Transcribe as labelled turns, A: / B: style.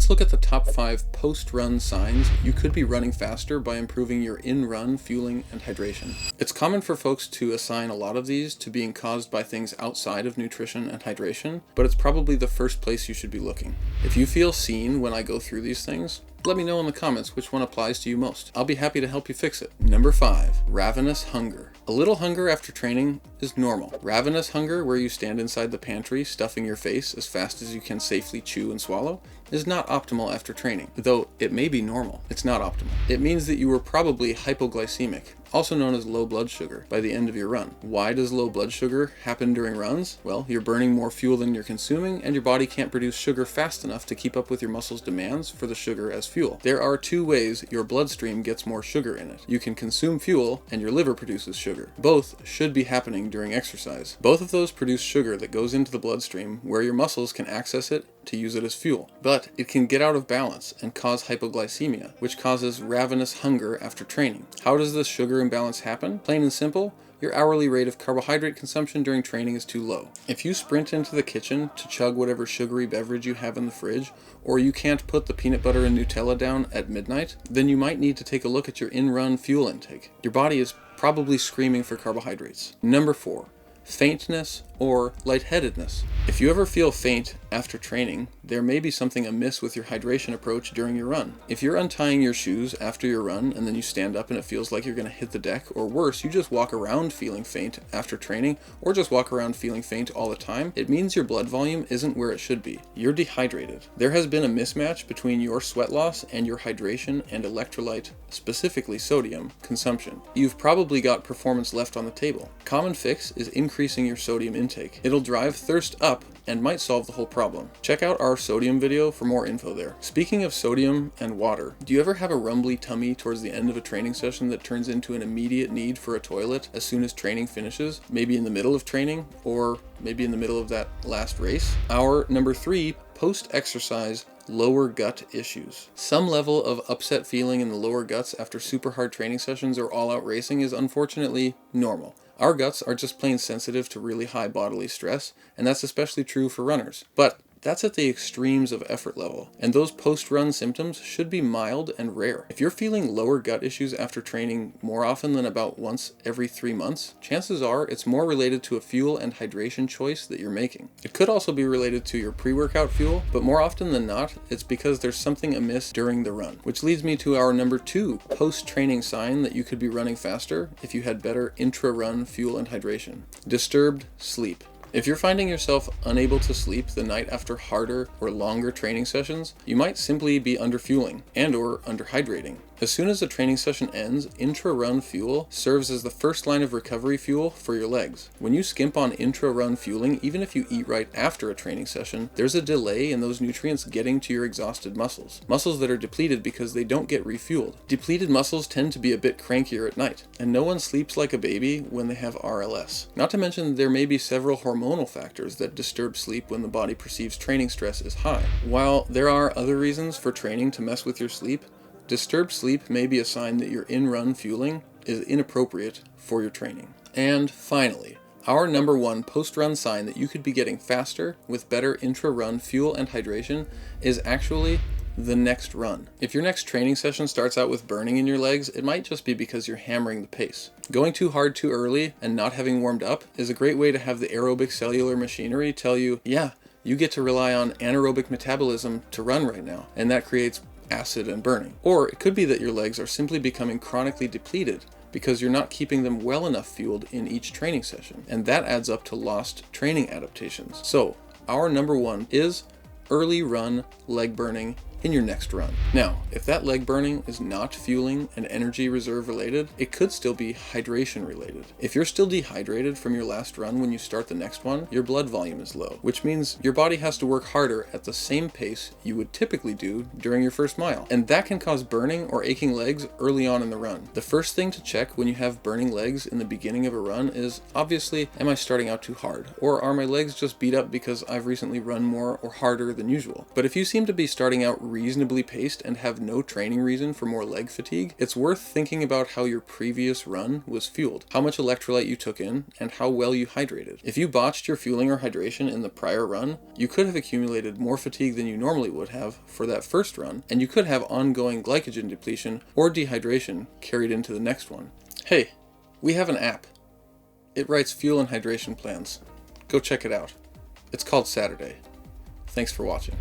A: Let's look at the top 5 post-run signs you could be running faster by improving your in-run fueling and hydration. It's common for folks to assign a lot of these to being caused by things outside of nutrition and hydration, but it's probably the first place you should be looking. If you feel seen when I go through these things, let me know in the comments which one applies to you most. I'll be happy to help you fix it. Number 5, ravenous hunger. A little hunger after training is normal. Ravenous hunger, where you stand inside the pantry stuffing your face as fast as you can safely chew and swallow, is not optimal after training. Though it may be normal, it's not optimal. It means that you were probably hypoglycemic, also known as low blood sugar, by the end of your run. Why does low blood sugar happen during runs? Well, you're burning more fuel than you're consuming, and your body can't produce sugar fast enough to keep up with your muscles' demands for the sugar as fuel. There are 2 ways your bloodstream gets more sugar in it. You can consume fuel, and your liver produces sugar. Both should be happening during exercise. Both of those produce sugar that goes into the bloodstream, where your muscles can access it to use it as fuel. But it can get out of balance and cause hypoglycemia, which causes ravenous hunger after training. How does this sugar imbalance happen? Plain and simple, your hourly rate of carbohydrate consumption during training is too low. If you sprint into the kitchen to chug whatever sugary beverage you have in the fridge, or you can't put the peanut butter and Nutella down at midnight, then you might need to take a look at your in-run fuel intake. Your body is probably screaming for carbohydrates. Number 4, faintness or lightheadedness. If you ever feel faint after training, there may be something amiss with your hydration approach during your run. If you're untying your shoes after your run and then you stand up and it feels like you're going to hit the deck, or worse, you just walk around feeling faint after training, or just walk around feeling faint all the time, it means your blood volume isn't where it should be. You're dehydrated. There has been a mismatch between your sweat loss and your hydration and electrolyte, specifically sodium, consumption. You've probably got performance left on the table. Common fix is increasing your sodium intake. It'll drive thirst up and might solve the whole problem. Check out our sodium video for more info there. Speaking of sodium and water, do you ever have a rumbly tummy towards the end of a training session that turns into an immediate need for a toilet as soon as training finishes? Maybe in the middle of training, or maybe in the middle of that last race? Our number 3, post-exercise lower gut issues. Some level of upset feeling in the lower guts after super hard training sessions or all-out racing is unfortunately normal. Our guts are just plain sensitive to really high bodily stress, and that's especially true for runners. But that's at the extremes of effort level, and those post-run symptoms should be mild and rare. If you're feeling lower gut issues after training more often than about once every 3 months, chances are it's more related to a fuel and hydration choice that you're making. It could also be related to your pre-workout fuel, but more often than not, it's because there's something amiss during the run. Which leads me to our number 2 post-training sign that you could be running faster if you had better intra-run fuel and hydration: disturbed sleep. If you're finding yourself unable to sleep the night after harder or longer training sessions, you might simply be underfueling and/or underhydrating. As soon as the training session ends, intra-run fuel serves as the first line of recovery fuel for your legs. When you skimp on intra-run fueling, even if you eat right after a training session, there's a delay in those nutrients getting to your exhausted muscles. Muscles that are depleted because they don't get refueled. Depleted muscles tend to be a bit crankier at night, and no one sleeps like a baby when they have RLS. Not to mention there may be several hormonal factors that disturb sleep when the body perceives training stress is high. While there are other reasons for training to mess with your sleep, disturbed sleep may be a sign that your in-run fueling is inappropriate for your training. And finally, our number 1 post-run sign that you could be getting faster with better intra-run fuel and hydration is actually the next run. If your next training session starts out with burning in your legs, it might just be because you're hammering the pace. Going too hard too early and not having warmed up is a great way to have the aerobic cellular machinery tell you, yeah, you get to rely on anaerobic metabolism to run right now, and that creates acid and burning. Or it could be that your legs are simply becoming chronically depleted because you're not keeping them well enough fueled in each training session, and that adds up to lost training adaptations. So our number 1 is early run leg burning in your next run. Now, if that leg burning is not fueling and energy reserve related, it could still be hydration related. If you're still dehydrated from your last run when you start the next one, your blood volume is low, which means your body has to work harder at the same pace you would typically do during your first mile. And that can cause burning or aching legs early on in the run. The first thing to check when you have burning legs in the beginning of a run is, obviously, am I starting out too hard? Or are my legs just beat up because I've recently run more or harder than usual? But if you seem to be starting out reasonably paced and have no training reason for more leg fatigue, it's worth thinking about how your previous run was fueled, how much electrolyte you took in, and how well you hydrated. If you botched your fueling or hydration in the prior run, you could have accumulated more fatigue than you normally would have for that first run, and you could have ongoing glycogen depletion or dehydration carried into the next one. Hey, we have an app. It writes fuel and hydration plans. Go check it out. It's called Saturday. Thanks for watching.